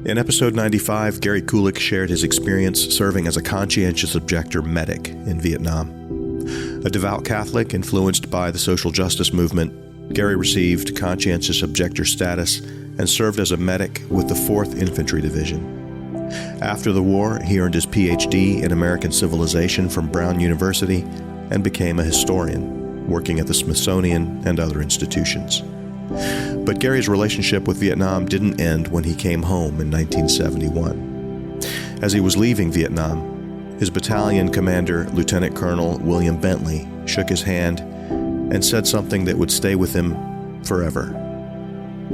In episode 95, Gary Kulik shared his experience serving as a conscientious objector medic in Vietnam. A devout Catholic influenced by the social justice movement, Gary received conscientious objector status and served as a medic with the 4th Infantry Division. After the war, he earned his PhD in American Civilization from Brown University and became a historian, working at the Smithsonian and other institutions. But Gary's relationship with Vietnam didn't end when he came home in 1971. As he was leaving Vietnam, his battalion commander, Lieutenant Colonel William Bentley, shook his hand and said something that would stay with him forever.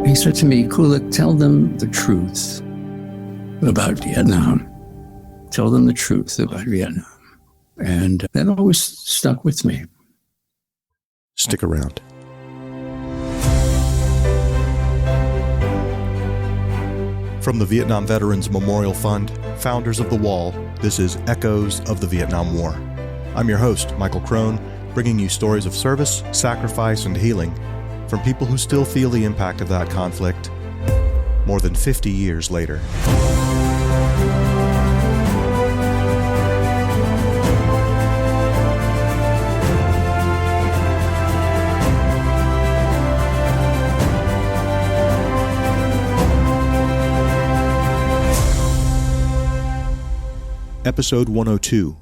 He said to me, "Kulik, tell them the truth about Vietnam. Tell them the truth about Vietnam." And that always stuck with me. Stick around. From the Vietnam Veterans Memorial Fund, founders of The Wall, this is Echoes of the Vietnam War. I'm your host, Michael Crone, bringing you stories of service, sacrifice, and healing from people who still feel the impact of that conflict more than 50 years later. Episode 102,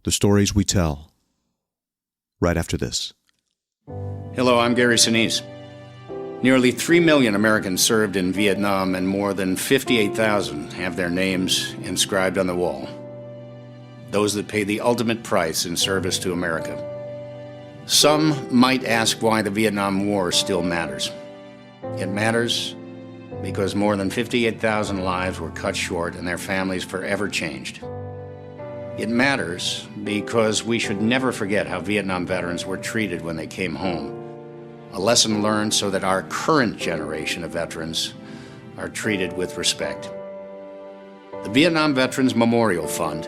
The Stories We Tell, right after this. Hello, I'm Gary Sinise. Nearly 3 million Americans served in Vietnam, and more than 58,000 have their names inscribed on the wall. Those that paid the ultimate price in service to America. Some might ask why the Vietnam War still matters. It matters because more than 58,000 lives were cut short and their families forever changed. It matters because we should never forget how Vietnam veterans were treated when they came home. A lesson learned so that our current generation of veterans are treated with respect. The Vietnam Veterans Memorial Fund,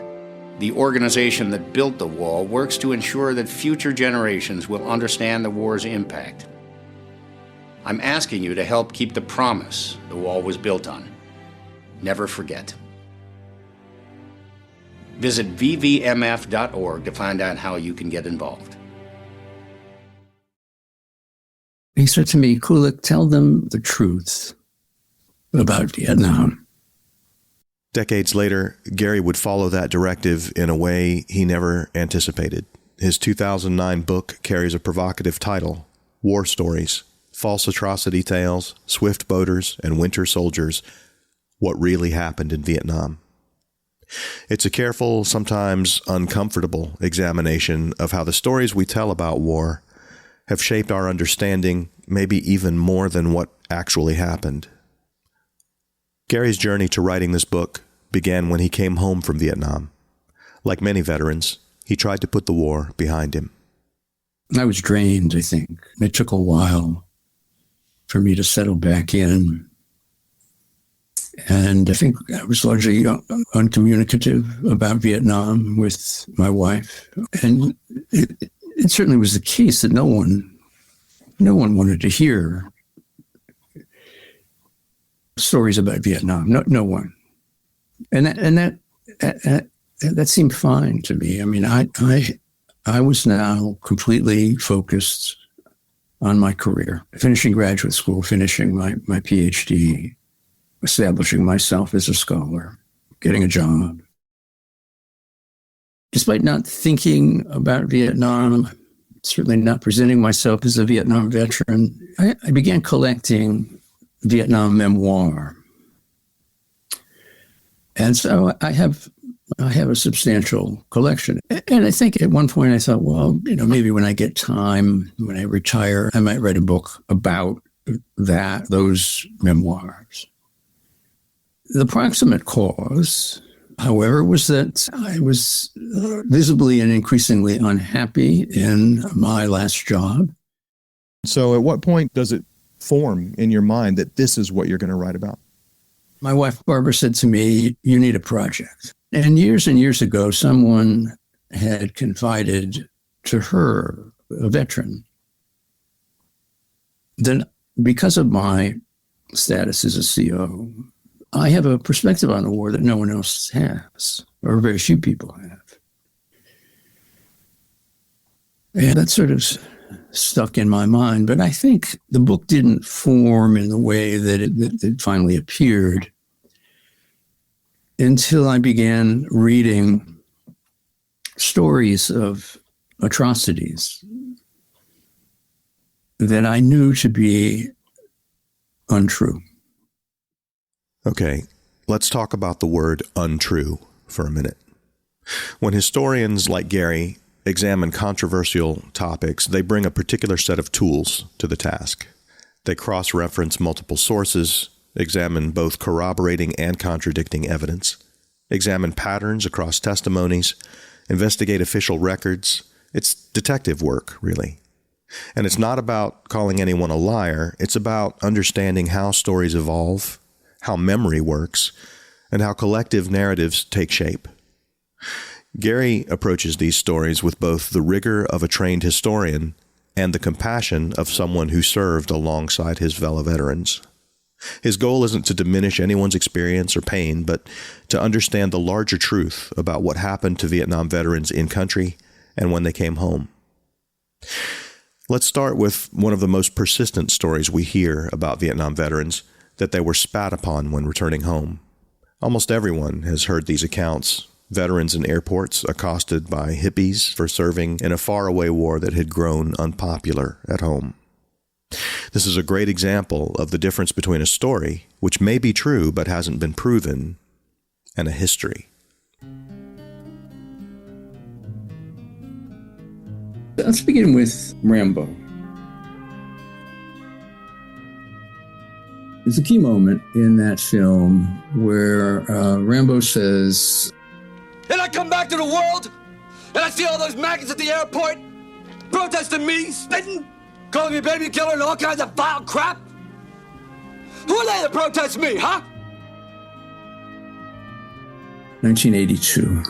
the organization that built the wall, works to ensure that future generations will understand the war's impact. I'm asking you to help keep the promise the wall was built on. Never forget. Visit vvmf.org to find out how you can get involved. He said to me, "Kulik, tell them the truth about Vietnam." Decades later, Gary would follow that directive in a way he never anticipated. His 2009 book carries a provocative title, War Stories, False Atrocity Tales, Swift Boaters, and Winter Soldiers, What Really Happened in Vietnam. It's a careful, sometimes uncomfortable examination of how the stories we tell about war have shaped our understanding, maybe even more than what actually happened. Gary's journey to writing this book began when he came home from Vietnam. Like many veterans, he tried to put the war behind him. I was drained, I think. It took a while for me to settle back in. And I think I was largely uncommunicative about Vietnam with my wife. And it certainly was the case that no one wanted to hear stories about Vietnam. No one. And that seemed fine to me. I mean, I was now completely focused on my career, finishing graduate school, finishing my PhD, establishing myself as a scholar, getting a job. Despite not thinking about Vietnam, certainly not presenting myself as a Vietnam veteran, I began collecting Vietnam memoir. And so I have a substantial collection. And I think at one point I thought, well, maybe when I get time, when I retire, I might write a book about those memoirs. The proximate cause, however, was that I was visibly and increasingly unhappy in my last job. So at what point does it form in your mind that this is what you're going to write about? My wife, Barbara, said to me, "You need a project." And years ago, someone had confided to her, a veteran, that because of my status as a CO, I have a perspective on the war that no one else has, or very few people have. And that sort of stuck in my mind. But I think the book didn't form in the way that it finally appeared until I began reading stories of atrocities that I knew to be untrue. Okay, let's talk about the word untrue for a minute. When historians like Gary examine controversial topics, they bring a particular set of tools to the task. They cross-reference multiple sources, examine both corroborating and contradicting evidence, examine patterns across testimonies, investigate official records. It's detective work, really. And it's not about calling anyone a liar. It's about understanding how stories evolve, how memory works, and how collective narratives take shape. Gary approaches these stories with both the rigor of a trained historian and the compassion of someone who served alongside his fellow veterans. His goal isn't to diminish anyone's experience or pain, but to understand the larger truth about what happened to Vietnam veterans in country and when they came home. Let's start with one of the most persistent stories we hear about Vietnam veterans, that they were spat upon when returning home. Almost everyone has heard these accounts. Veterans in airports accosted by hippies for serving in a faraway war that had grown unpopular at home. This is a great example of the difference between a story, which may be true but hasn't been proven, and a history. Let's begin with Rambo. There's a key moment in that film where Rambo says, "And I come back to the world, and I see all those maggots at the airport protesting me, spitting, calling me baby killer and all kinds of vile crap. Who are they that protest me, huh?" 1982.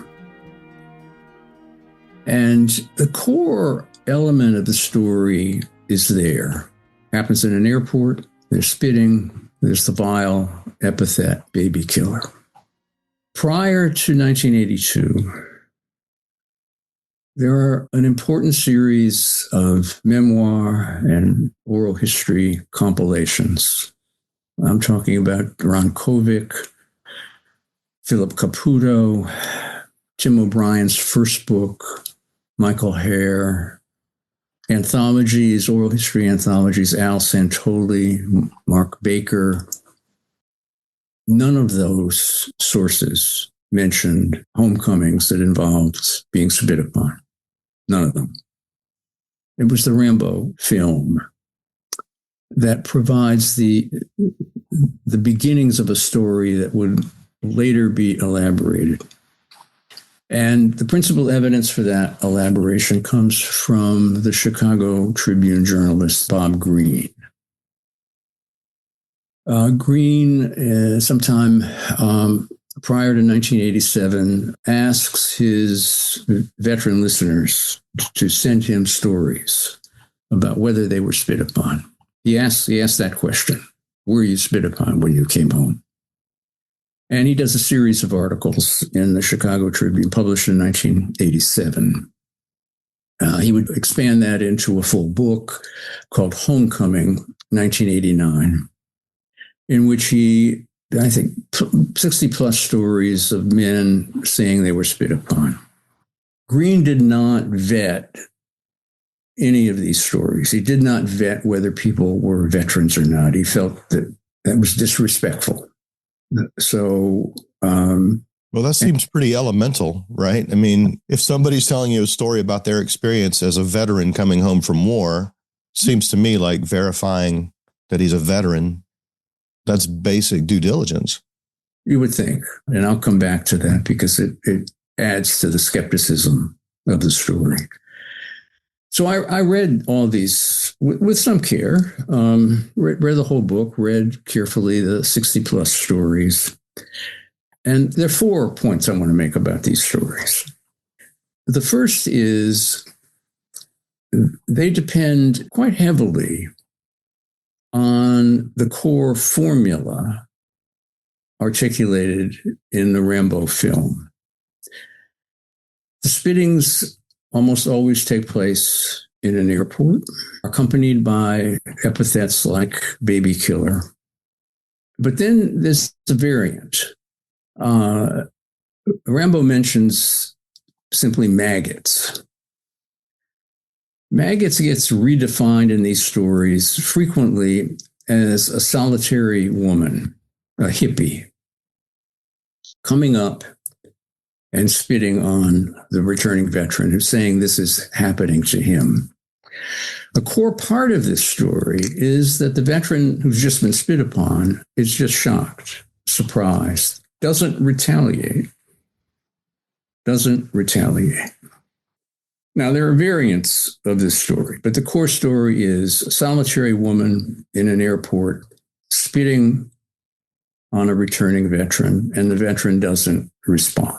And the core element of the story is there. Happens in an airport, there's spitting, there's the vile epithet, baby killer. Prior to 1982, there are an important series of memoir and oral history compilations. I'm talking about Ron Kovic, Philip Caputo, Tim O'Brien's first book, Michael Hare, anthologies, oral history anthologies, Al Santoli, Mark Baker. None of those sources mentioned homecomings that involved being spit upon. None of them. It was the Rambo film that provides the beginnings of a story that would later be elaborated. And the principal evidence for that elaboration comes from the Chicago Tribune journalist Bob Greene. Greene, sometime prior to 1987, asks his veteran listeners to send him stories about whether they were spit upon. He asked that question: were you spit upon when you came home? And he does a series of articles in the Chicago Tribune published in 1987. He would expand that into a full book called Homecoming, 1989, in which he, I think, 60 plus stories of men saying they were spit upon. Greene did not vet any of these stories. He did not vet whether people were veterans or not. He felt that that was disrespectful. So, well, that seems pretty elemental, right? I mean, if somebody's telling you a story about their experience as a veteran coming home from war, seems to me like verifying that he's a veteran. That's basic due diligence. You would think, and I'll come back to that because it adds to the skepticism of the story. So I read all these with some care, read the whole book, read carefully the 60 plus stories. And there are 4 points I want to make about these stories. The first is they depend quite heavily on the core formula articulated in the Rambo film. The spittings almost always take place in an airport, accompanied by epithets like baby killer. But then there's a variant. Rambo mentions simply maggots. Maggots gets redefined in these stories frequently as a solitary woman, a hippie, coming up and spitting on the returning veteran who's saying this is happening to him. A core part of this story is that the veteran who's just been spit upon is just shocked, surprised, doesn't retaliate. Now, there are variants of this story, but the core story is a solitary woman in an airport spitting on a returning veteran, and the veteran doesn't respond.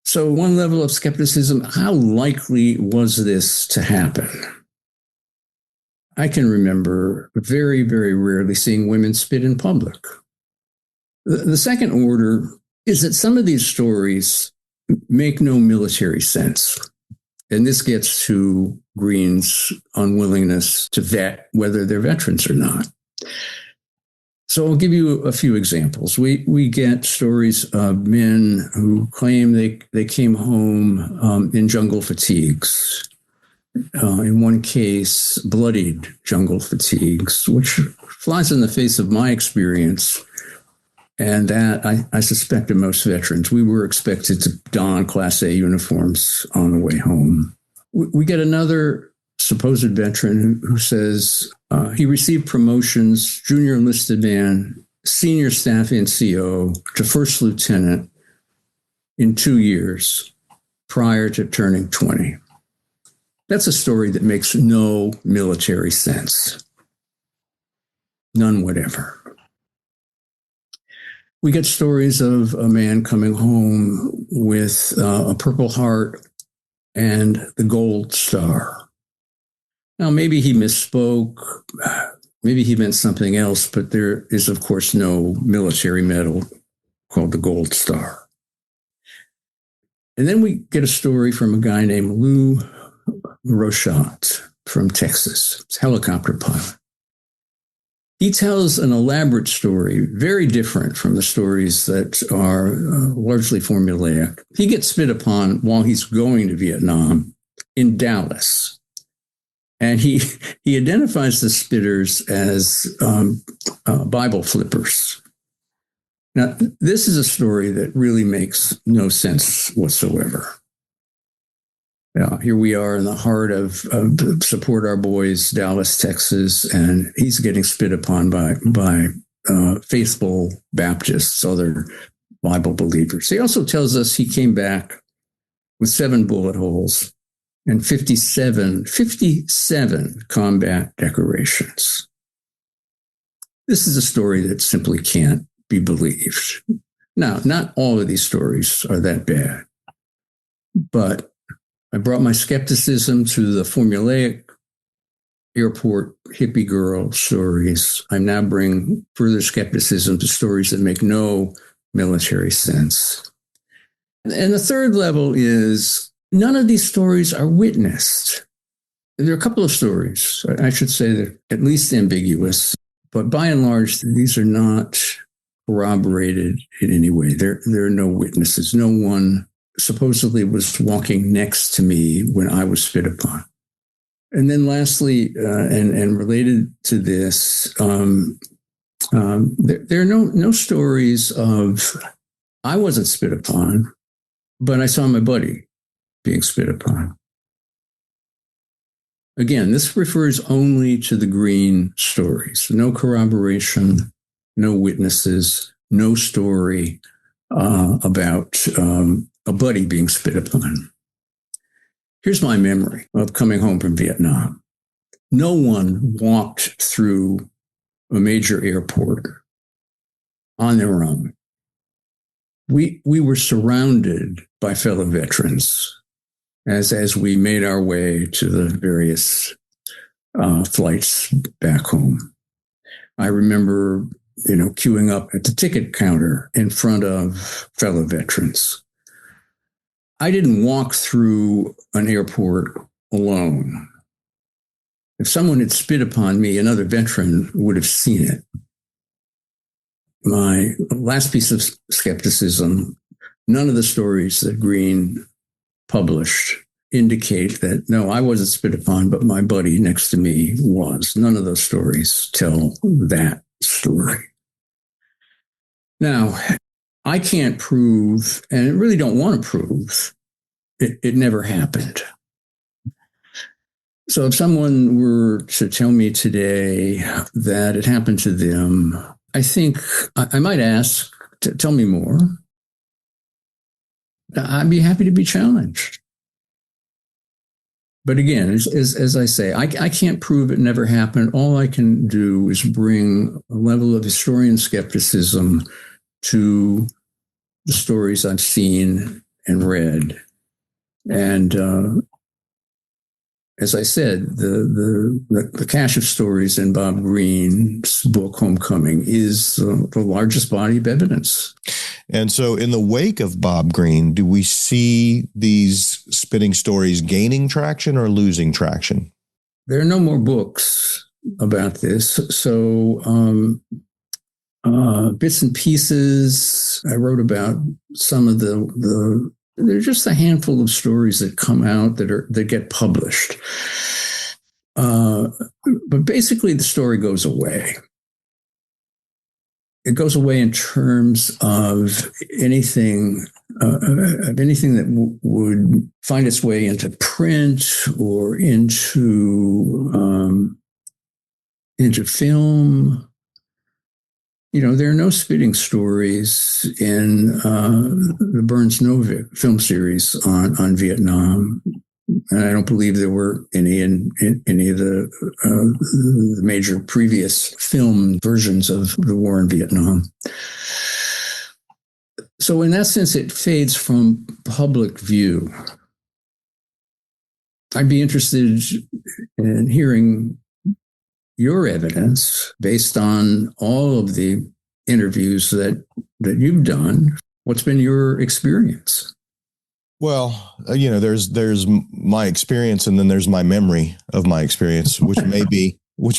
So one level of skepticism, how likely was this to happen? I can remember very, very rarely seeing women spit in public. The second order is that some of these stories make no military sense. And this gets to Green's unwillingness to vet whether they're veterans or not. So I'll give you a few examples. We get stories of men who claim they came home in jungle fatigues. In one case, bloodied jungle fatigues, which flies in the face of my experience. And that I suspect of most veterans. We were expected to don Class A uniforms on the way home. We get another supposed veteran who says he received promotions, junior enlisted man, senior staff NCO to first lieutenant in 2 years prior to turning 20. That's a story that makes no military sense. None whatever. We get stories of a man coming home with a Purple Heart and the Gold Star. Now, maybe he misspoke. Maybe he meant something else, but there is, of course, no military medal called the Gold Star. And then we get a story from a guy named Lou Rochat from Texas. He's a helicopter pilot. He tells an elaborate story, very different from the stories that are largely formulaic. He gets spit upon while he's going to Vietnam in Dallas. And he identifies the spitters as Bible flippers. Now, this is a story that really makes no sense whatsoever. Here we are in the heart of Support Our Boys, Dallas, Texas, and he's getting spit upon by faithful Baptists, other Bible believers. He also tells us he came back with 7 bullet holes and 57 combat decorations. This is a story that simply can't be believed. Now, not all of these stories are that bad, but I brought my skepticism to the formulaic airport hippie girl stories. I now bring further skepticism to stories that make no military sense. And the third level is none of these stories are witnessed. There are a couple of stories, I should say, they're at least ambiguous, but by and large, these are not corroborated in any way. There are no witnesses. No one supposedly was walking next to me when I was spit upon. And then lastly, and related to this, there are no stories of I wasn't spit upon, but I saw my buddy being spit upon. Again, this refers only to the Green stories. No corroboration, no witnesses, no story about a buddy being spit upon. Here's my memory of coming home from Vietnam. No one walked through a major airport on their own. We were surrounded by fellow veterans as we made our way to the various flights back home. I remember queuing up at the ticket counter in front of fellow veterans. I didn't walk through an airport alone. If someone had spit upon me, another veteran would have seen it. My last piece of skepticism, none of the stories that Green published indicate that, no, I wasn't spit upon, but my buddy next to me was. None of those stories tell that story. Now, I can't prove, and I really don't want to prove, it never happened. So if someone were to tell me today that it happened to them, I think I might ask, tell me more. I'd be happy to be challenged. But again, as I say, I can't prove it never happened. All I can do is bring a level of historian skepticism to the stories I've seen and read. And as I said, the cache of stories in Bob Green's book, Homecoming, is the largest body of evidence. And so in the wake of Bob Green, do we see these spitting stories gaining traction or losing traction? There are no more books about this. So bits and pieces, I wrote about some of the there's just a handful of stories that come out that get published. But basically the story goes away. It goes away in terms of anything that would find its way into print or into film. There are no spitting stories in the Burns Novick film series on Vietnam. And I don't believe there were any in any of the major previous film versions of the war in Vietnam. So in that sense, it fades from public view. I'd be interested in hearing your evidence based on all of the interviews that you've done. What's been your experience? Well, there's my experience, and then there's my memory of my experience, which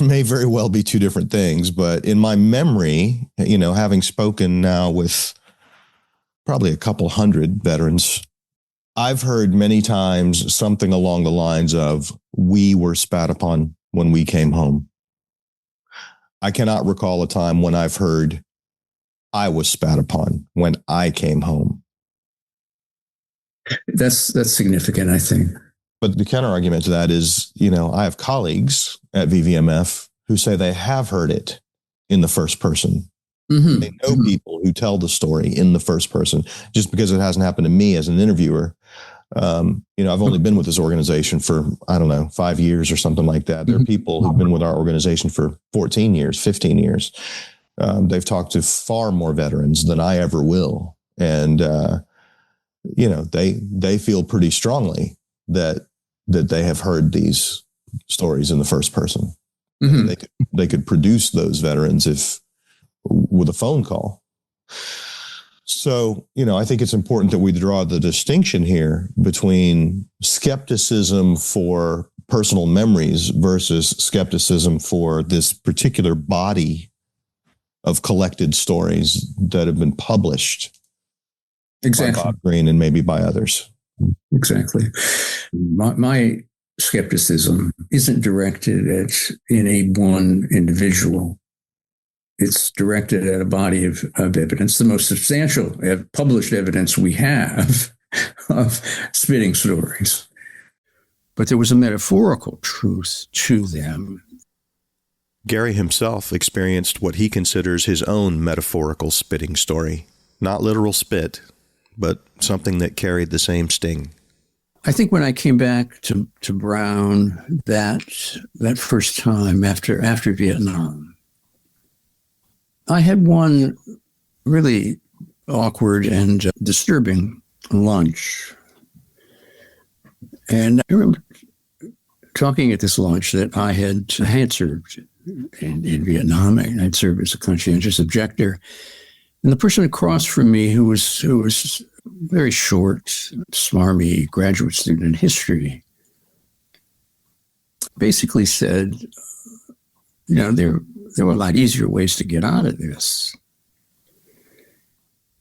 may very well be two different things. But in my memory, having spoken now with probably a couple hundred veterans, I've heard many times something along the lines of, "We were spat upon when we came home." I cannot recall a time when I've heard, "I was spat upon when I came home." That's significant, I think. But the counter argument to that is, I have colleagues at VVMF who say they have heard it in the first person. Mm-hmm. They know people who tell the story in the first person. Just because it hasn't happened to me as an interviewer, I've only been with this organization for, 5 years or something like that. There are people who've been with our organization for 14 years, 15 years. They've talked to far more veterans than I ever will. And, they feel pretty strongly that they have heard these stories in the first person. Mm-hmm. They could produce those veterans with a phone call. So, I think it's important that we draw the distinction here between skepticism for personal memories versus skepticism for this particular body of collected stories that have been published. Exactly. By Bob Green and maybe by others. Exactly. My skepticism isn't directed at any one individual. It's directed at a body of evidence, the most substantial published evidence we have of spitting stories. But there was a metaphorical truth to them. Gary himself experienced what he considers his own metaphorical spitting story. Not literal spit, but something that carried the same sting. I think when I came back to Brown that first time after Vietnam, I had one really awkward and disturbing lunch. And I remember talking at this lunch that I had answered in Vietnam, and I'd served as a conscientious objector. And the person across from me, who was very short, smarmy graduate student in history, basically said, there were a lot easier ways to get out of this.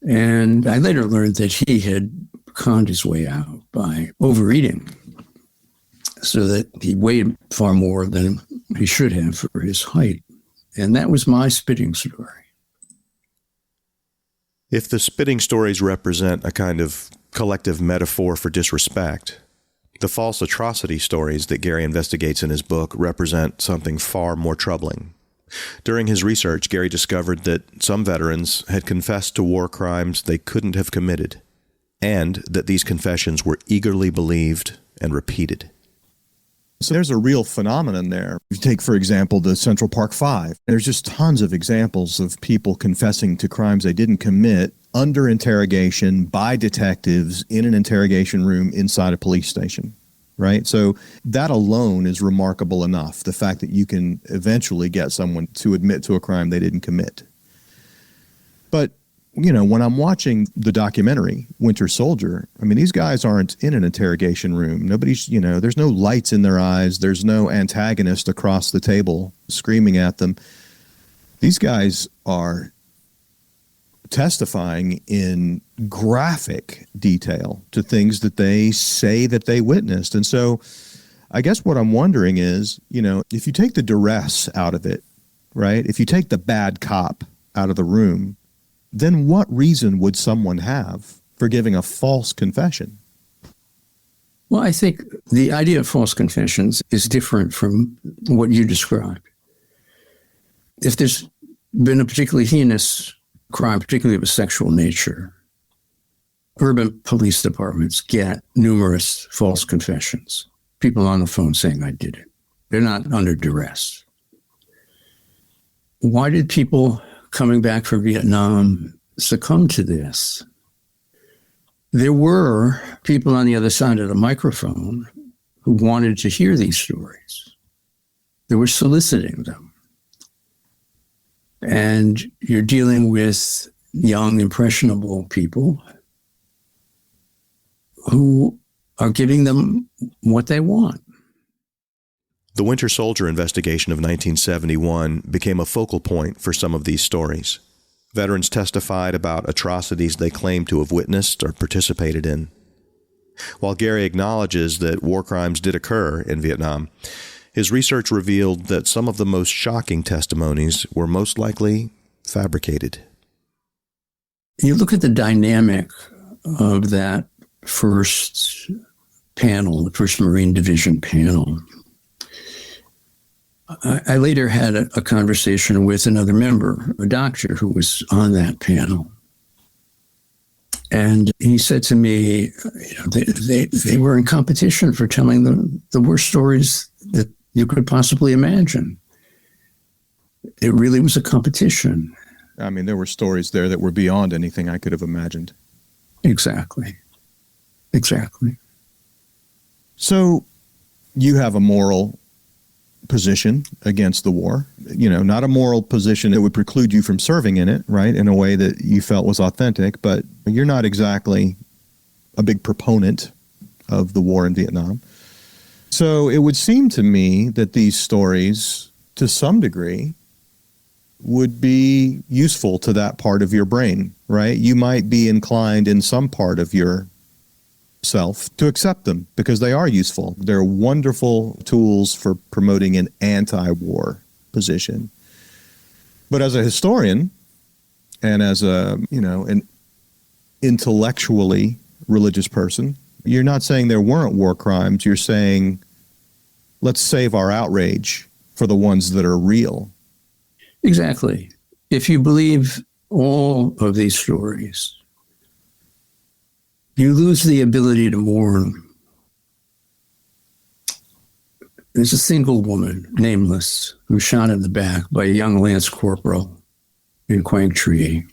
And I later learned that he had conned his way out by overeating, so that he weighed far more than he should have for his height. And that was my spitting story. If the spitting stories represent a kind of collective metaphor for disrespect, the false atrocity stories that Gary investigates in his book represent something far more troubling. During his research, Gary discovered that some veterans had confessed to war crimes they couldn't have committed, and that these confessions were eagerly believed and repeated. So there's a real phenomenon there. You take, for example, the Central Park Five. There's just tons of examples of people confessing to crimes they didn't commit under interrogation by detectives in an interrogation room inside a police station, right? So that alone is remarkable enough, the fact that you can eventually get someone to admit to a crime they didn't commit. But when I'm watching the documentary, Winter Soldier, I mean, these guys aren't in an interrogation room. Nobody's, there's no lights in their eyes. There's no antagonist across the table screaming at them. These guys are testifying in graphic detail to things that they say that they witnessed. And so I guess what I'm wondering is, if you take the duress out of it, right? If you take the bad cop out of the room, then what reason would someone have for giving a false confession? Well, I think the idea of false confessions is different from what you described. If there's been a particularly heinous crime, particularly of a sexual nature, urban police departments get numerous false confessions. People on the phone saying, I did it. They're not under duress. Why did people coming back from Vietnam succumb to this? There were people on the other side of the microphone who wanted to hear these stories. They were soliciting them. And you're dealing with young, impressionable people who are giving them what they want. The Winter Soldier investigation of 1971 became a focal point for some of these stories. Veterans testified about atrocities they claimed to have witnessed or participated in. While Gary acknowledges that war crimes did occur in Vietnam, his research revealed that some of the most shocking testimonies were most likely fabricated. You look at the dynamic of that first panel, the 1st Marine Division panel. I later had a conversation with another member, a doctor who was on that panel. And he said to me, they were in competition for telling the worst stories that you could possibly imagine. It really was a competition. I mean, there were stories there that were beyond anything I could have imagined. Exactly. So you have a moral position against the war, not a moral position that would preclude you from serving in it, right, in a way that you felt was authentic, but you're not exactly a big proponent of the war in Vietnam. So it would seem to me that these stories, to some degree, would be useful to that part of your brain, right? You might be inclined in some part of your self to accept them because they are useful. They're wonderful tools for promoting an anti-war position. But as a historian and as an intellectually religious person, you're not saying there weren't war crimes. You're saying, let's save our outrage for the ones that are real. Exactly. If you believe all of these stories, you lose the ability to mourn. There's a single woman, nameless, who was shot in the back by a young lance corporal in Quang Tri.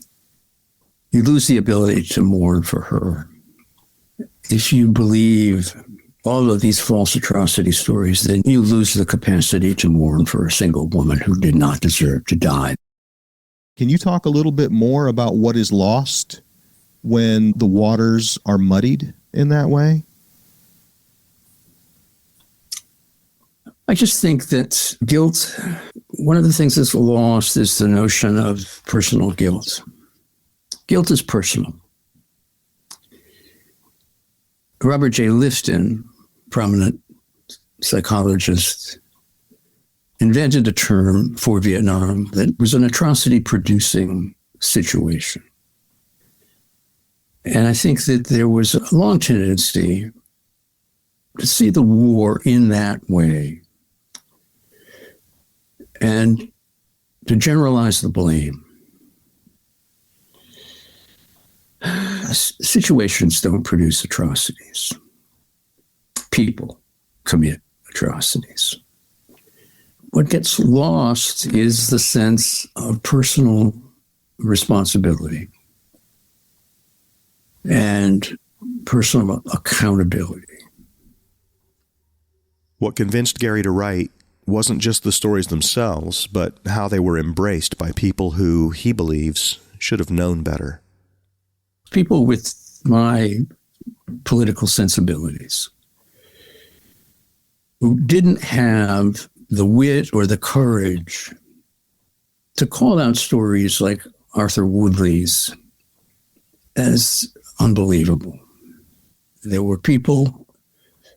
You lose the ability to mourn for her. If you believe all of these false atrocity stories, then you lose the capacity to mourn for a single woman who did not deserve to die. Can you talk a little bit more about what is lost when the waters are muddied in that way? I just think that guilt, one of the things that's lost is the notion of personal guilt. Guilt is personal. Robert J. Lifton, prominent psychologist, invented a term for Vietnam that was an atrocity-producing situation. And I think that there was a long tendency to see the war in that way and to generalize the blame. Situations don't produce atrocities. People commit atrocities. What gets lost is the sense of personal responsibility and personal accountability. What convinced Gary to write wasn't just the stories themselves, but how they were embraced by people who, he believes, should have known better. People with my political sensibilities who didn't have the wit or the courage to call out stories like Arthur Woodley's as unbelievable. There were people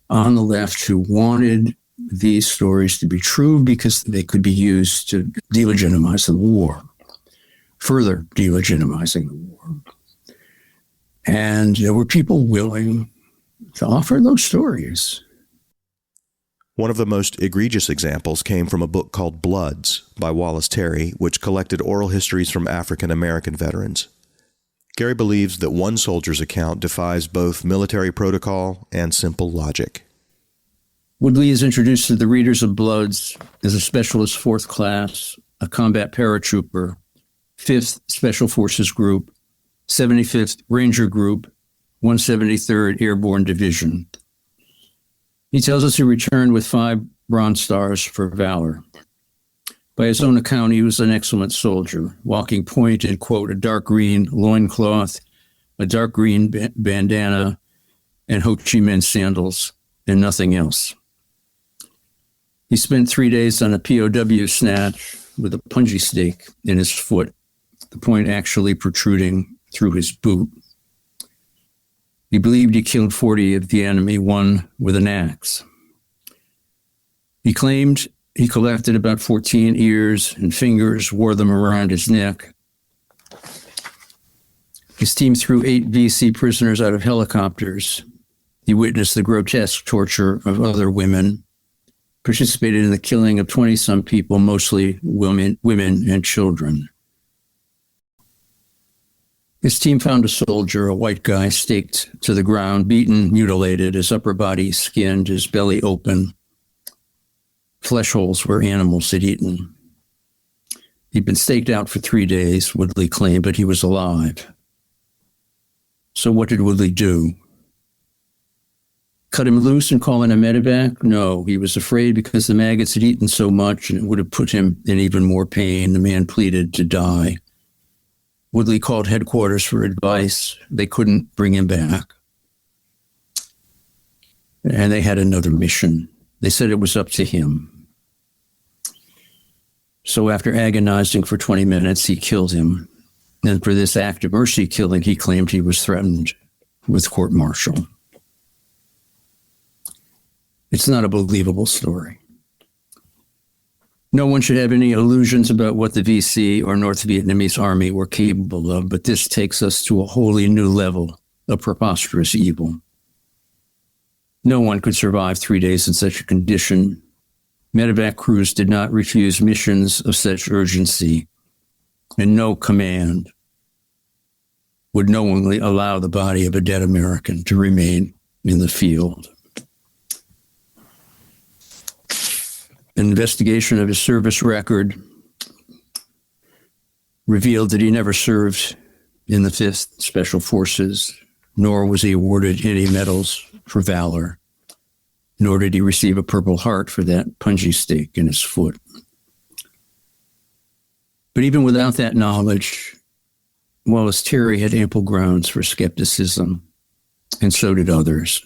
on the left who wanted these stories to be true because they could be used to delegitimize the war, further delegitimizing the war. And there were people willing to offer those stories. One of the most egregious examples came from a book called Bloods by Wallace Terry, which collected oral histories from African American veterans. Gary believes that one soldier's account defies both military protocol and simple logic. Woodley is introduced to the readers of Bloods as a specialist fourth class, a combat paratrooper, 5th Special Forces Group, 75th Ranger Group, 173rd Airborne Division. He tells us he returned with 5 Bronze Stars for valor. By his own account, he was an excellent soldier, walking point in, quote, a dark green loincloth, a dark green bandana, and Ho Chi Minh sandals, and nothing else. He spent 3 days on a POW snatch with a punji stake in his foot, the point actually protruding through his boot. He believed he killed 40 of the enemy, one with an axe. He claimed he collected about 14 ears and fingers, wore them around his neck. His team threw 8 VC prisoners out of helicopters. He witnessed the grotesque torture of other women, participated in the killing of 20-some people, mostly women and children. His team found a soldier, a white guy, staked to the ground, beaten, mutilated, his upper body skinned, his belly open, flesh holes where animals had eaten. He'd been staked out for 3 days, Woodley claimed, but he was alive. So what did Woodley do? Cut him loose and call in a medevac? No, he was afraid because the maggots had eaten so much and it would have put him in even more pain. The man pleaded to die. Woodley called headquarters for advice. They couldn't bring him back. And they had another mission. They said it was up to him. So after agonizing for 20 minutes, he killed him. And for this act of mercy killing, he claimed he was threatened with court-martial. It's not a believable story. No one should have any illusions about what the VC or North Vietnamese army were capable of, but this takes us to a wholly new level of preposterous evil. No one could survive 3 days in such a condition. Medevac crews did not refuse missions of such urgency, and no command would knowingly allow the body of a dead American to remain in the field. An investigation of his service record revealed that he never served in the 5th Special Forces, nor was he awarded any medals for valor. nor did he receive a Purple Heart for that punji stake in his foot. But even without that knowledge, Wallace Terry had ample grounds for skepticism, and so did others.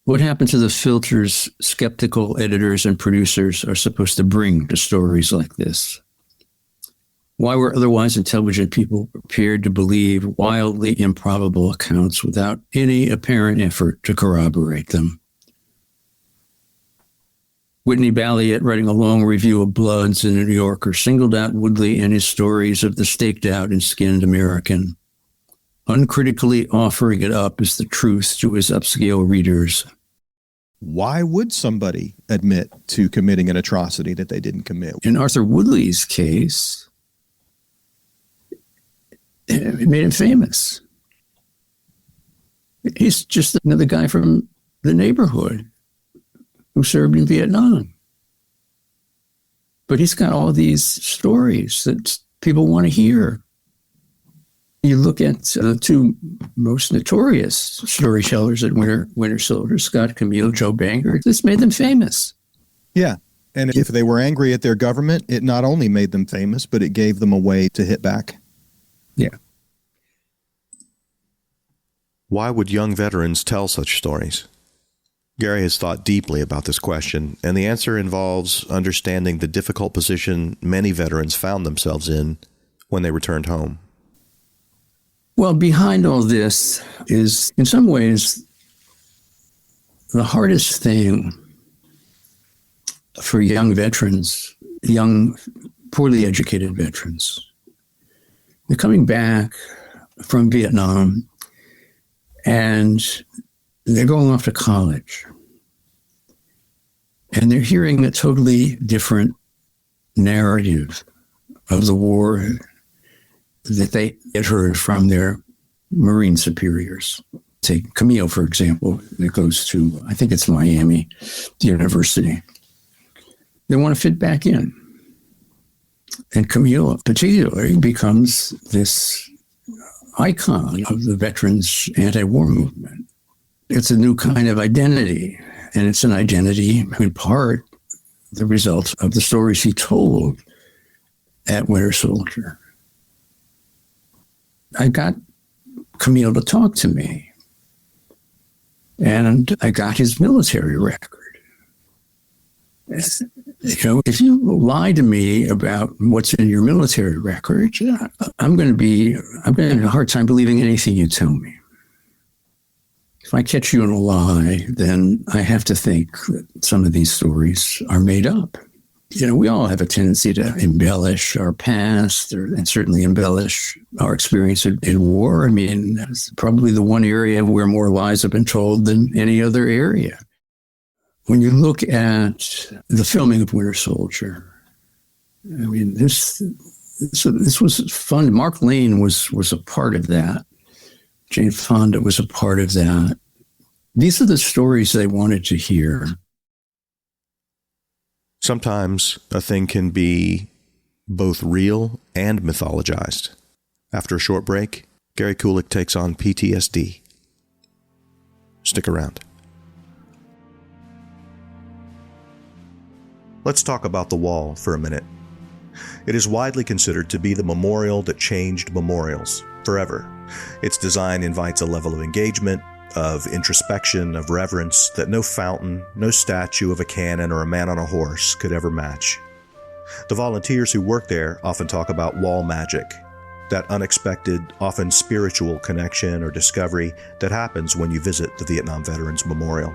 What happened to the filters skeptical editors and producers are supposed to bring to stories like this? Why were otherwise intelligent people prepared to believe wildly improbable accounts without any apparent effort to corroborate them? Whitney Balliet, writing a long review of Bloods in the New Yorker, singled out Woodley and his stories of the staked out and skinned American, uncritically offering it up as the truth to his upscale readers. Why would somebody admit to committing an atrocity that they didn't commit? In Arthur Woodley's case, it made him famous. He's just another guy from the neighborhood who served in Vietnam. But he's got all these stories that people want to hear. You look at the two most notorious storytellers at Winter Soldier, Scott Camille, Joe Banger. This made them famous. Yeah. And if they were angry at their government, it not only made them famous, but it gave them a way to hit back. Yeah. Why would young veterans tell such stories? Gary has thought deeply about this question, and the answer involves understanding the difficult position many veterans found themselves in when they returned home. Well, behind all this is, in some ways, the hardest thing for young veterans, young, poorly educated veterans. They're coming back from Vietnam and they're going off to college. And they're hearing a totally different narrative of the war that they had heard from their Marine superiors. Take Camille, for example, that goes to, I think it's Miami University. They want to fit back in. And Camille, particularly, becomes this icon of the veterans' anti-war movement. It's a new kind of identity, and it's an identity, in part, the result of the stories he told at Winter Soldier. I got Camille to talk to me, and I got his military record. You know, if you lie to me about what's in your military record, I'm going to have a hard time believing anything you tell me. If I catch you in a lie, then I have to think that some of these stories are made up. You know, we all have a tendency to embellish our past and certainly embellish our experience in war. I mean, that's probably the one area where more lies have been told than any other area. When you look at the filming of Winter Soldier, I mean, this was fun. Mark Lane was a part of that. Jane Fonda was a part of that. These are the stories they wanted to hear. Sometimes a thing can be both real and mythologized. After a short break, Gary Kulik takes on PTSD. Stick around. Let's talk about the wall for a minute. It is widely considered to be the memorial that changed memorials forever. Its design invites a level of engagement, of introspection, of reverence that no fountain, no statue of a cannon or a man on a horse could ever match. The volunteers who work there often talk about wall magic, that unexpected, often spiritual connection or discovery that happens when you visit the Vietnam Veterans Memorial.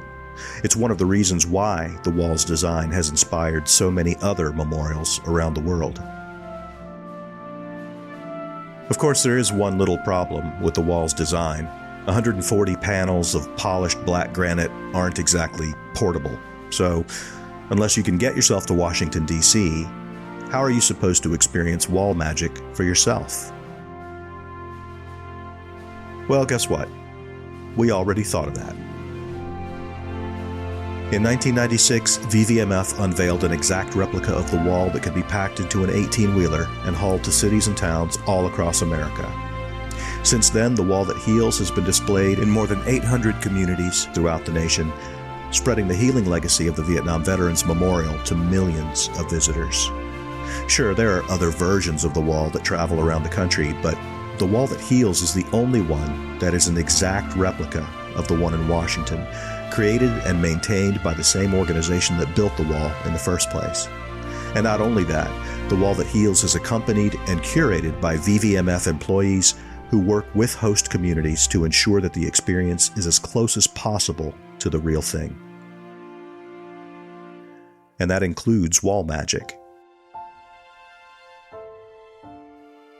It's one of the reasons why the wall's design has inspired so many other memorials around the world. Of course, there is one little problem with the wall's design. 140 panels of polished black granite aren't exactly portable. So, unless you can get yourself to Washington, D.C., how are you supposed to experience wall magic for yourself? Well, guess what? We already thought of that. In 1996, VVMF unveiled an exact replica of the wall that could be packed into an 18-wheeler and hauled to cities and towns all across America. Since then, the wall that heals has been displayed in more than 800 communities throughout the nation, spreading the healing legacy of the Vietnam Veterans Memorial to millions of visitors. Sure, there are other versions of the wall that travel around the country, but the wall that heals is the only one that is an exact replica of the one in Washington, created and maintained by the same organization that built the wall in the first place. And not only that, the wall that heals is accompanied and curated by VVMF employees who work with host communities to ensure that the experience is as close as possible to the real thing. And that includes wall magic.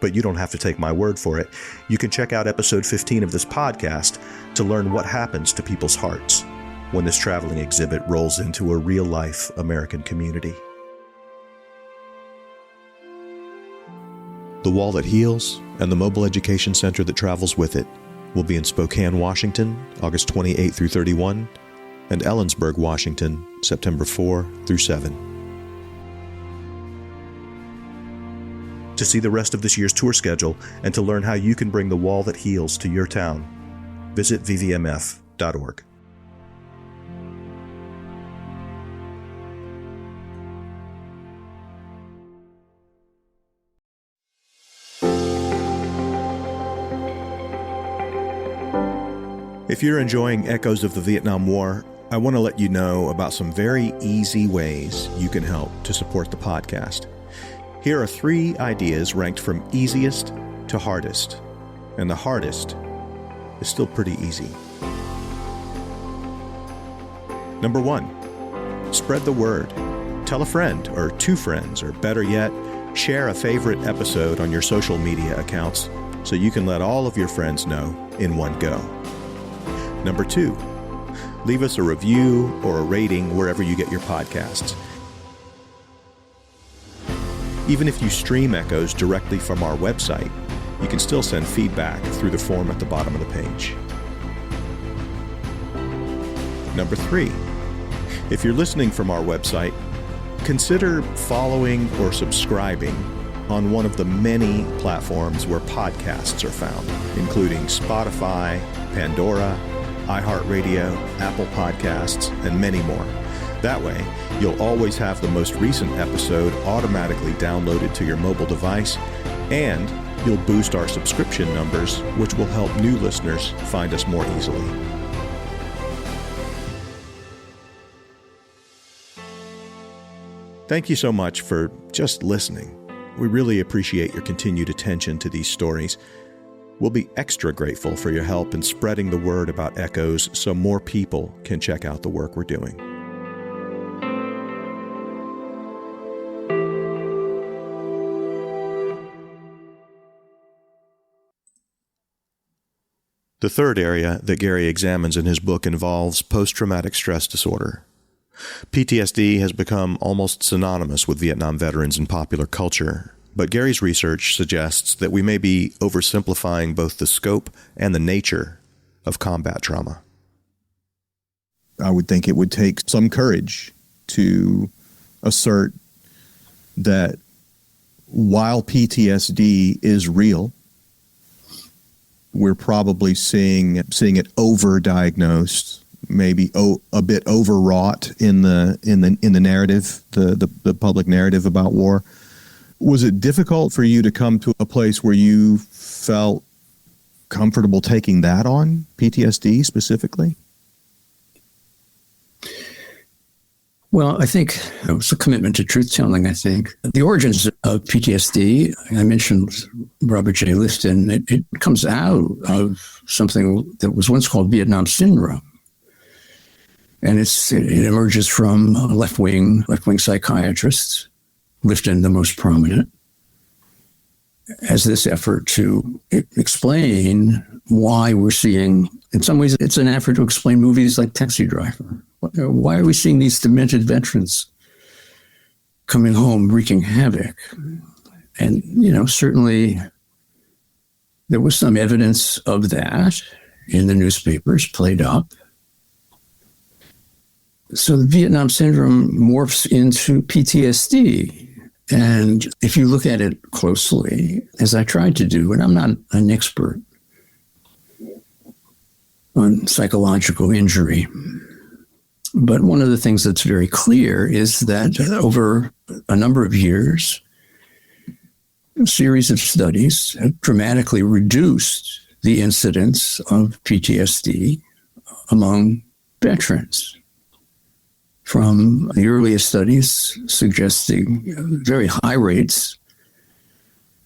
But you don't have to take my word for it. You can check out episode 15 of this podcast to learn what happens to people's hearts when this traveling exhibit rolls into a real-life American community. The Wall That Heals and the Mobile Education Center that travels with it will be in Spokane, Washington, August 28 through 31, and Ellensburg, Washington, September 4 through 7. To see the rest of this year's tour schedule and to learn how you can bring the Wall That Heals to your town, visit vvmf.org. If you're enjoying Echoes of the Vietnam War, I want to let you know about some very easy ways you can help to support the podcast. Here are 3 ideas ranked from easiest to hardest, and the hardest is still pretty easy. Number 1, spread the word. Tell a friend or 2 friends, or better yet, share a favorite episode on your social media accounts so you can let all of your friends know in one go. Number 2, leave us a review or a rating wherever you get your podcasts. Even if you stream Echoes directly from our website, you can still send feedback through the form at the bottom of the page. Number 3, if you're listening from our website, consider following or subscribing on one of the many platforms where podcasts are found, including Spotify, Pandora, iHeartRadio, Apple Podcasts, and many more. That way, you'll always have the most recent episode automatically downloaded to your mobile device, and you'll boost our subscription numbers, which will help new listeners find us more easily. Thank you so much for just listening. We really appreciate your continued attention to these stories. We'll be extra grateful for your help in spreading the word about Echoes so more people can check out the work we're doing. The third area that Gary examines in his book involves post-traumatic stress disorder. PTSD has become almost synonymous with Vietnam veterans in popular culture, but Gary's research suggests that we may be oversimplifying both the scope and the nature of combat trauma. I would think it would take some courage to assert that while PTSD is real, we're probably seeing it overdiagnosed, maybe a bit overwrought in the narrative, the public narrative about war. Was it difficult for you to come to a place where you felt comfortable taking that on, PTSD specifically? Well, I think it was a commitment to truth-telling, I think. The origins of PTSD, I mentioned Robert J. Lifton, it comes out of something that was once called Vietnam Syndrome. And it emerges from left-wing psychiatrists, Lifton the most prominent, as this effort to explain why we're seeing, in some ways, it's an effort to explain movies like Taxi Driver. Why are we seeing these demented veterans coming home wreaking havoc? And, certainly there was some evidence of that in the newspapers, played up. So the Vietnam Syndrome morphs into PTSD. And if you look at it closely, as I tried to do, and I'm not an expert on psychological injury, But one of the things that's very clear is that over a number of years, a series of studies have dramatically reduced the incidence of PTSD among veterans. From the earliest studies suggesting very high rates,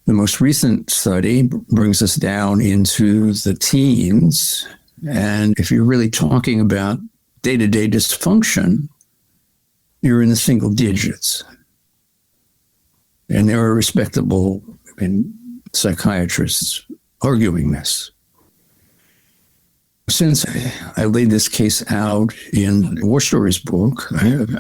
the most recent study brings us down into the teens. And if you're really talking about day-to-day dysfunction, you're in the single digits. And there are respectable psychiatrists arguing this. Since I laid this case out in War Stories book,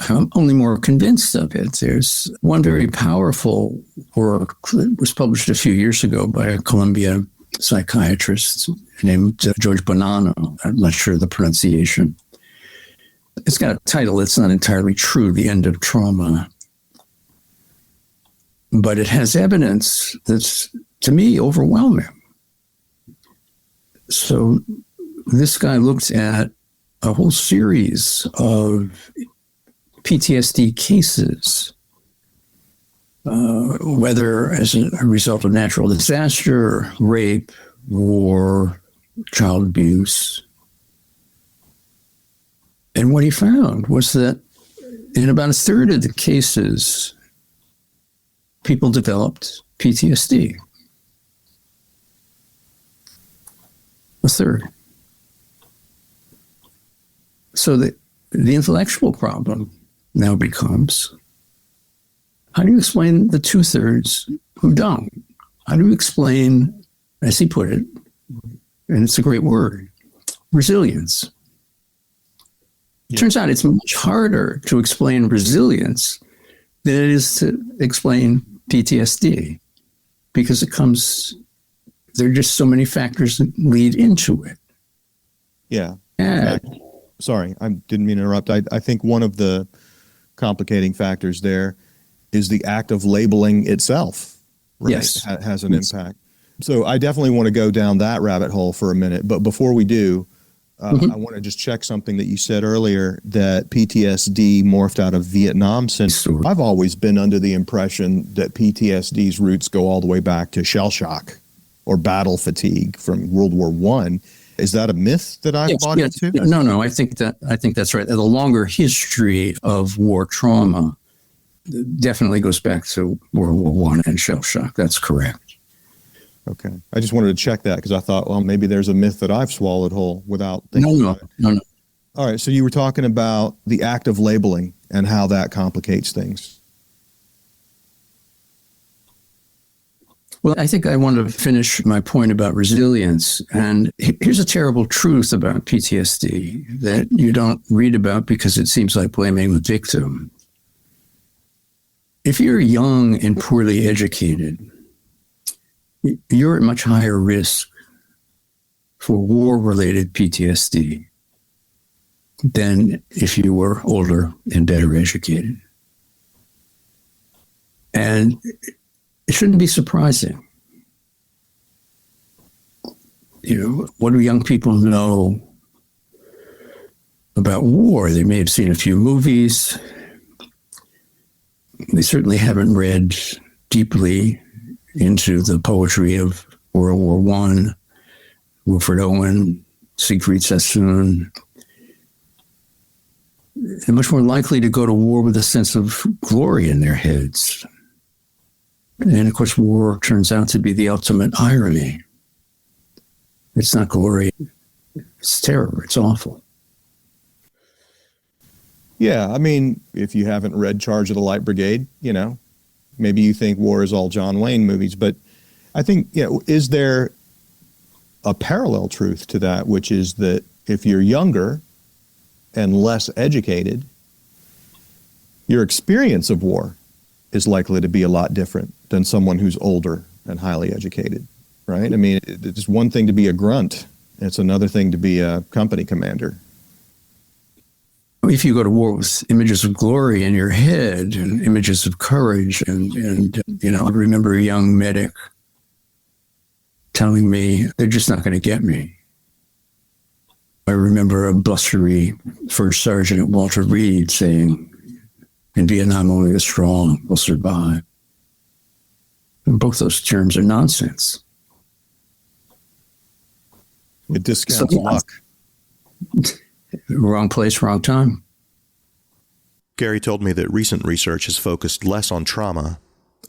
I'm only more convinced of it. There's one very powerful work that was published a few years ago by a Columbia psychiatrist named George Bonanno. I'm not sure of the pronunciation. It's got a title that's not entirely true, The End of Trauma. But it has evidence that's, to me, overwhelming. So this guy looked at a whole series of PTSD cases, whether as a result of natural disaster, rape, war, child abuse. And what he found was that in about a third of the cases, people developed PTSD. A third. So the intellectual problem now becomes, how do you explain the 2/3 who don't? How do you explain, as he put it, and it's a great word, resilience? It turns out it's much harder to explain resilience than it is to explain PTSD, because there are just so many factors that lead into it. Yeah. And Sorry, I didn't mean to interrupt. I think one of the complicating factors there is the act of labeling itself. Right? Yes. Has an impact. So I definitely want to go down that rabbit hole for a minute. But before we do, I want to just check something that you said earlier, that PTSD morphed out of Vietnam syndrome. I've always been under the impression that PTSD's roots go all the way back to shell shock or battle fatigue from World War I. Is that a myth that I've bought into? No. I think that's right. The longer history of war trauma definitely goes back to World War I and shell shock. That's correct. Okay. I just wanted to check that because I thought, well, maybe there's a myth that I've swallowed whole without thinking about it. No. All right. So you were talking about the act of labeling and how that complicates things. Well, I think I want to finish my point about resilience. And here's a terrible truth about PTSD that you don't read about because it seems like blaming the victim. If you're young and poorly educated, you're at much higher risk for war-related PTSD than if you were older and better educated. And it shouldn't be surprising. What do young people know about war? They may have seen a few movies. They certainly haven't read deeply into the poetry of World War I, Wilfred Owen, Siegfried Sassoon. They're much more likely to go to war with a sense of glory in their heads. And of course, war turns out to be the ultimate irony. It's not glory, it's terror, it's awful. Yeah, I mean, if you haven't read Charge of the Light Brigade, maybe you think war is all John Wayne movies, but I think, is there a parallel truth to that, which is that if you're younger and less educated, your experience of war is likely to be a lot different than someone who's older and highly educated, right? I mean, it's one thing to be a grunt. It's another thing to be a company commander. If you go to war with images of glory in your head and images of courage, and I remember a young medic telling me, they're just not going to get me. I remember a blustery first sergeant Walter Reed saying, in Vietnam, only the strong will survive. And both those terms are nonsense. It discounts luck. Wrong place, wrong time. Gary told me that recent research has focused less on trauma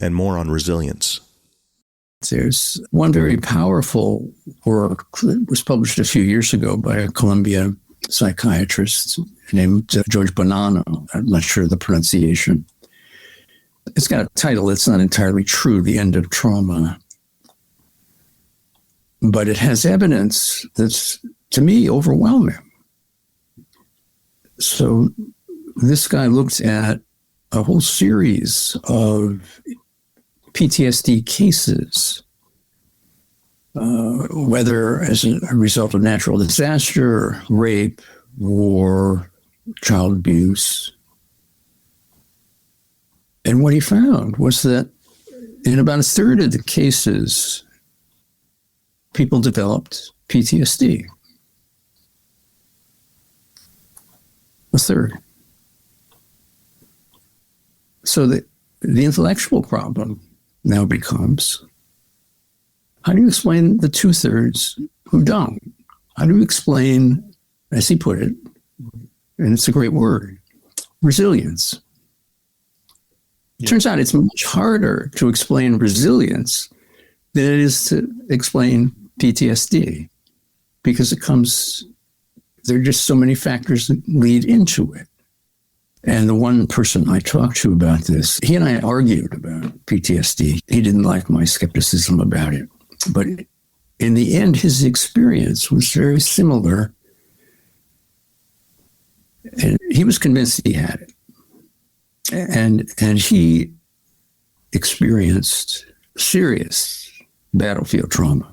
and more on resilience. There's one very powerful work that was published a few years ago by a Columbia psychiatrist named George Bonanno. I'm not sure of the pronunciation. It's got a title that's not entirely true, The End of Trauma. But it has evidence that's, to me, overwhelming. So this guy looked at a whole series of PTSD cases, whether as a result of natural disaster, rape, war, child abuse. And what he found was that in about a third of the cases, people developed PTSD. A third. So the intellectual problem now becomes, how do you explain the 2/3 who don't? How do you explain, as he put it, and it's a great word, resilience? It turns out it's much harder to explain resilience than it is to explain PTSD, because there are just so many factors that lead into it. And the one person I talked to about this, he and I argued about PTSD. He didn't like my skepticism about it. But in the end, his experience was very similar. And he was convinced he had it. And he experienced serious battlefield trauma.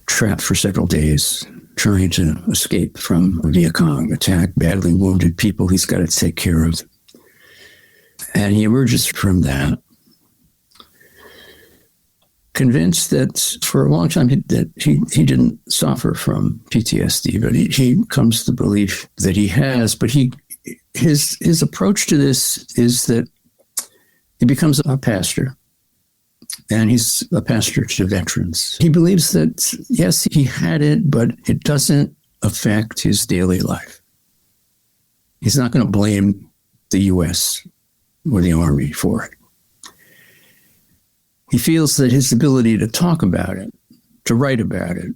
Trapped for several days, trying to escape from a Viet Cong attack, badly wounded people he's got to take care of. And he emerges from that, convinced that for a long time that he didn't suffer from PTSD, but he comes to the belief that he has. But his approach to this is that he becomes a pastor. And he's a pastor to veterans. He believes that, yes, he had it, but it doesn't affect his daily life. He's not going to blame the U.S. or the Army for it. He feels that his ability to talk about it, to write about it,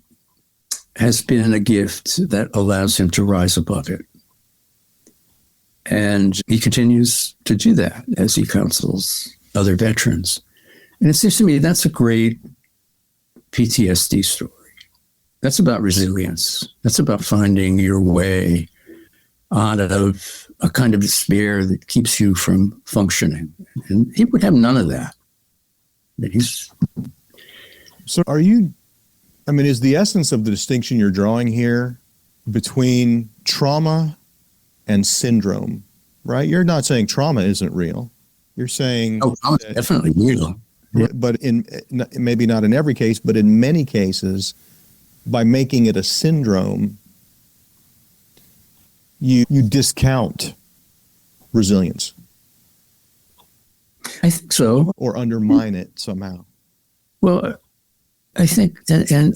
has been a gift that allows him to rise above it. And he continues to do that as he counsels other veterans. And it seems to me that's a great PTSD story. That's about resilience. That's about finding your way out of a kind of despair that keeps you from functioning. And he would have none of that. So is the essence of the distinction you're drawing here between trauma and syndrome, right? You're not saying trauma isn't real. You're saying... Oh, trauma's definitely real. But maybe not in every case, but in many cases, by making it a syndrome, you discount resilience. I think so. Or undermine it somehow. Well, I think that, and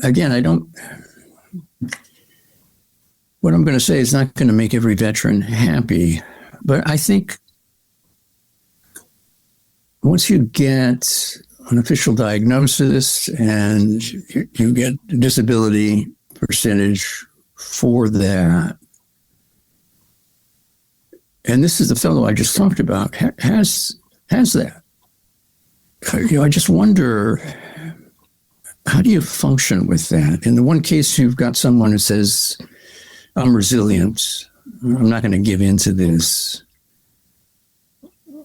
again, what I'm going to say is not going to make every veteran happy, but I think once you get an official diagnosis and you get a disability percentage for that, and this is the fellow I just talked about, has that. I just wonder, how do you function with that? In the one case, you've got someone who says, I'm resilient, I'm not going to give in to this.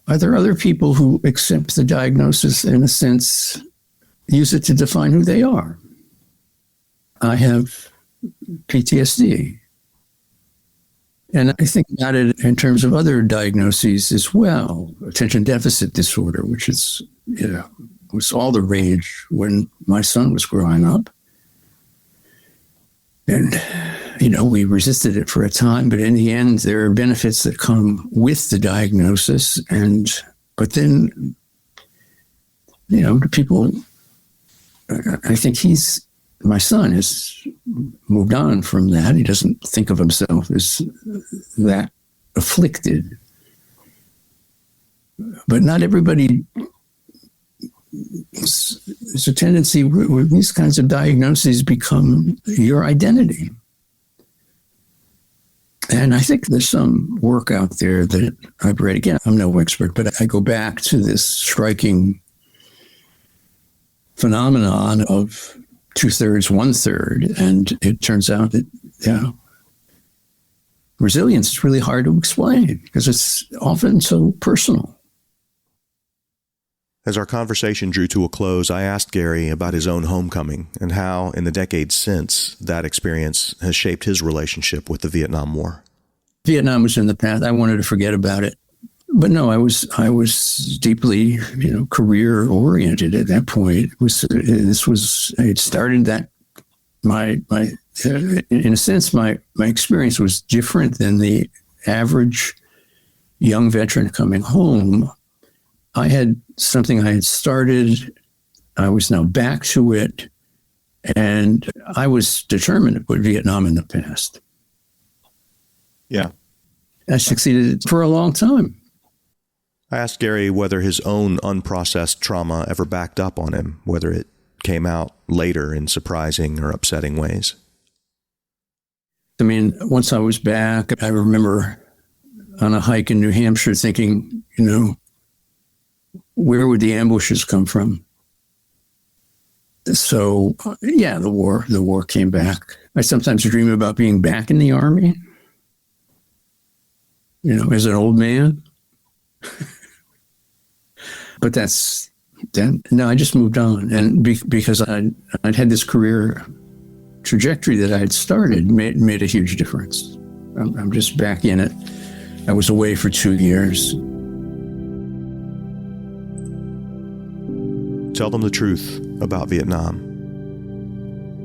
Are there other people who accept the diagnosis, in a sense, use it to define who they are? I have PTSD. And I think about it in terms of other diagnoses as well. Attention deficit disorder, which is, was all the rage when my son was growing up. And, we resisted it for a time, but in the end, there are benefits that come with the diagnosis. But then, the people, I think my son has moved on from that. He doesn't think of himself as that afflicted. But not everybody, there's a tendency where these kinds of diagnoses become your identity. And I think there's some work out there that I've read. Again, I'm no expert, but I go back to this striking phenomenon of 2/3, 1/3. And it turns out that, resilience is really hard to explain because it's often so personal. As our conversation drew to a close, I asked Gary about his own homecoming and how, in the decades since, that experience has shaped his relationship with the Vietnam War. Vietnam was in the past. I wanted to forget about it. But no, I was deeply, career oriented at that point. I had started that, in a sense, my experience was different than the average young veteran coming home. I had something I had started. I was now back to it. And I was determined to put Vietnam in the past. Yeah. I succeeded for a long time. I asked Gary whether his own unprocessed trauma ever backed up on him, whether it came out later in surprising or upsetting ways. I mean, once I was back, I remember on a hike in New Hampshire thinking, where would the ambushes come from? So, the war came back. I sometimes dream about being back in the Army, as an old man. But that's then. No, I just moved on, and because I'd had this career trajectory that I had started made a huge difference. I'm just back in it. I was away for 2 years. Tell them the truth about Vietnam.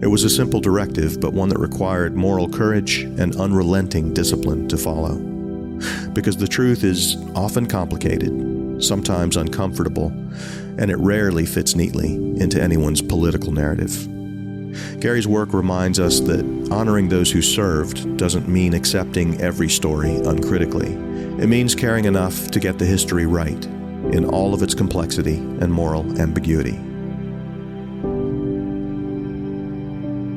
It was a simple directive, but one that required moral courage and unrelenting discipline to follow. Because the truth is often complicated, sometimes uncomfortable, and it rarely fits neatly into anyone's political narrative. Gary's work reminds us that honoring those who served doesn't mean accepting every story uncritically. It means caring enough to get the history right, in all of its complexity and moral ambiguity.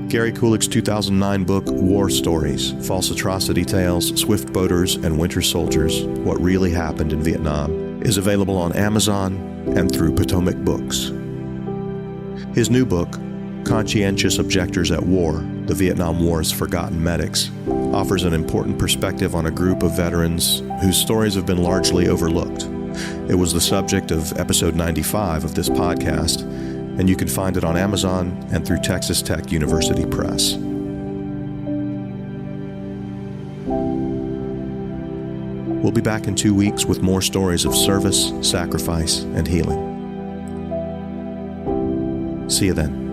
Gary Kulik's 2009 book, War Stories, False Atrocity Tales, Swift Boaters, and Winter Soldiers, What Really Happened in Vietnam, is available on Amazon and through Potomac Books. His new book, Conscientious Objectors at War, The Vietnam War's Forgotten Medics, offers an important perspective on a group of veterans whose stories have been largely overlooked. It was the subject of episode 95 of this podcast, and you can find it on Amazon and through Texas Tech University Press. We'll be back in 2 weeks with more stories of service, sacrifice, and healing. See you then.